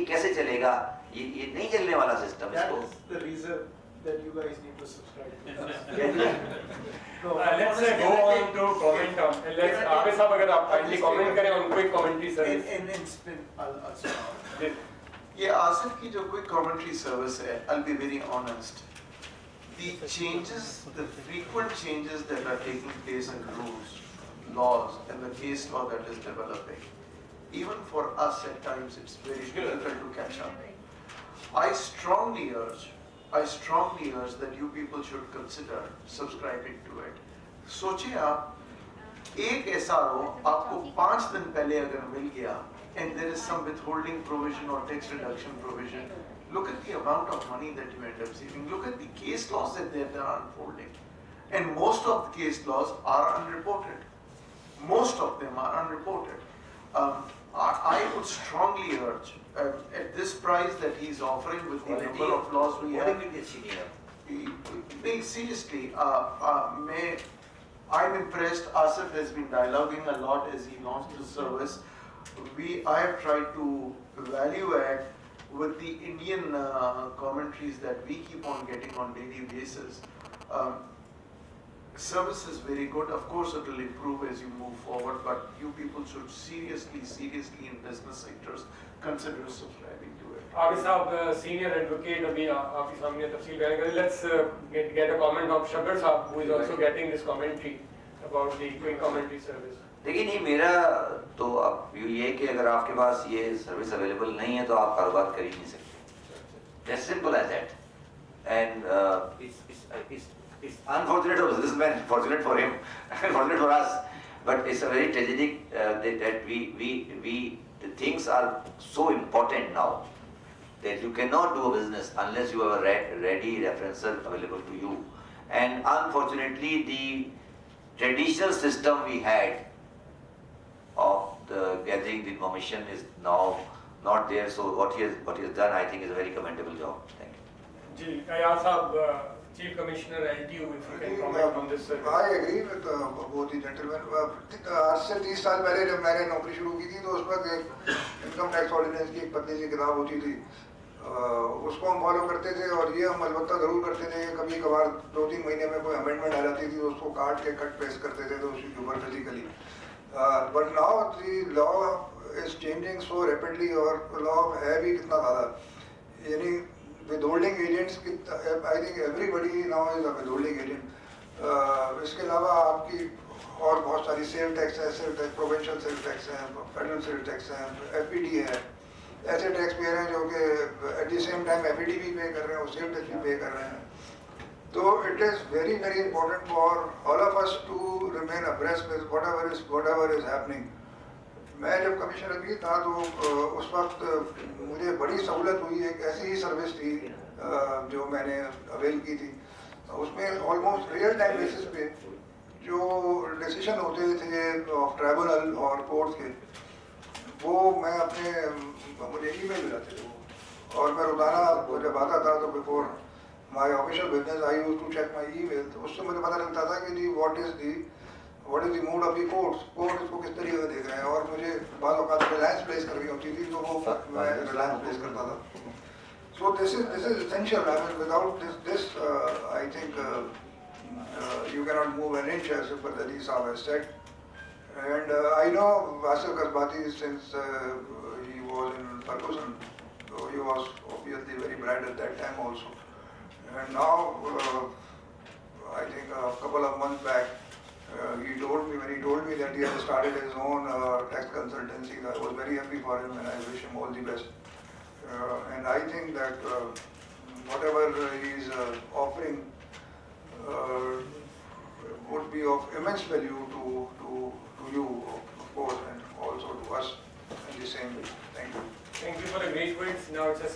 कैसे चलेगा, ये नहीं चलने वाला सिस्टम इसको। That is the reason that you guys need to subscribe to us. Let's go on to comment on. Let's आगे साहब अगर आप kindly comment करें on quick commentary service. In spin, I'll start. ये आसिफ की जो quick commentary service है, I'll be very honest. The changes, the frequent changes that are taking place in rules, laws, and the case law that is developing, even for us at times it's very difficult to catch up. I strongly urge that you people should consider subscribing to it. सोचिए आप एक SRO आपको 5 दिन पहले अगर मिल गया and there is some withholding provision or tax reduction provision, look at the amount of money that you end up saving. Look at the case laws that they are unfolding, and most of the case laws are unreported. Most of them are unreported. I would strongly urge at this price that he's offering with the number of laws we have. Seriously, I'm impressed. Asif has been dialoguing a lot as he launched the service. I have tried to value add with the Indian commentaries that we keep on getting on daily basis. Service is very good. Of course, it will improve as you move forward, but you people should seriously in business sectors consider subscribing to it. आगे साहब senior advocate अभी आपके सामने तफसील बयान करें. Let's get a comment of Shabir साहब, who is also getting this commentary about the quick commentary service. देखिए नहीं, मेरा तो अब ये कि अगर आपके पास ये सर्विस अवेलेबल नहीं है तो आप कारोबार कर ही नहीं सकते. As simple as that. And it's unfortunate for the businessman, fortunate for him, fortunate for us. But it's a very tragic that the things are so important now that you cannot do a business unless you have a ready referencer available to you. And unfortunately, the traditional system we had of the gathering the information is now not there. So what he has done, I think, is a very commendable job. Thank you. Ji, Ayaz साहब, Chief Commissioner LTU, if you can comment on this. I agree with both the gentlemen. आज से 30 साल पहले जब मैंने नौकरी शुरू की थी तो उस वक्त एक इनकम टैक्स ऑर्डिनेंस की एक पतली सी किताब होती थी, उसको हम फॉलो करते थे और ये हम अलबत्ता ज़रूर करते थे कि कभी कभार 2-3 महीने में कोई अमेंडमेंट आ जाती थी तो उसको काट के कट पेस्ट करते थे तो उसी के ऊपर physically. But now the law is changing so rapidly और लॉ है भी कितना ज़्यादा, यानी withholding agents की I think everybody now is a withholding agent. इसके अलावा आपकी और बहुत सारी सेल टैक्स है, sale tax, provincial sale tax है, फेडरल सेल टैक्स है, FPD है, ऐसे टैक्स पेयर हैं जो कि at the same time FPD भी पे कर रहे हैं और सेल टैक्स भी पे कर रहे हैं. तो it is very very important for all of us to remain abreast with whatever is happening. मैं जब कमिश्नर भी था तो उस वक्त मुझे बड़ी सहूलत हुई. एक ऐसी ही सर्विस थी जो मैंने अवेल की थी, उसमें ऑलमोस्ट रियल टाइम बेसिस पे जो डिसीजन होते थे ऑफ ट्राइब्यूनल और कोर्ट के, वो मैं मुझे ईमेल मिलाते थे और मैं रोजाना जब आता था तो before my official business I used to check my email. तो उससे मुझे पता चलता था कि what is the mood of the court इसको किस तरीके से देख रहे हैं. और मुझे बाद औकात रिलायंस प्लेस करनी होती थी तो वो मैं रिलायंस प्लेस करता था. So this is essential. I mean, without this I think you cannot move an inch, as Badali Saab has said. And I know Asif Kasbati since he was in Ferguson, so he was obviously very bright at that time also. And now I think a couple of months back when he told me that he had started his own tax consultancy, I was very happy for him and I wish him all the best. And I think that whatever he is offering would be of immense value to you, of course, and also to us in the same way. Thank you. Thank you for the great words. Now it's a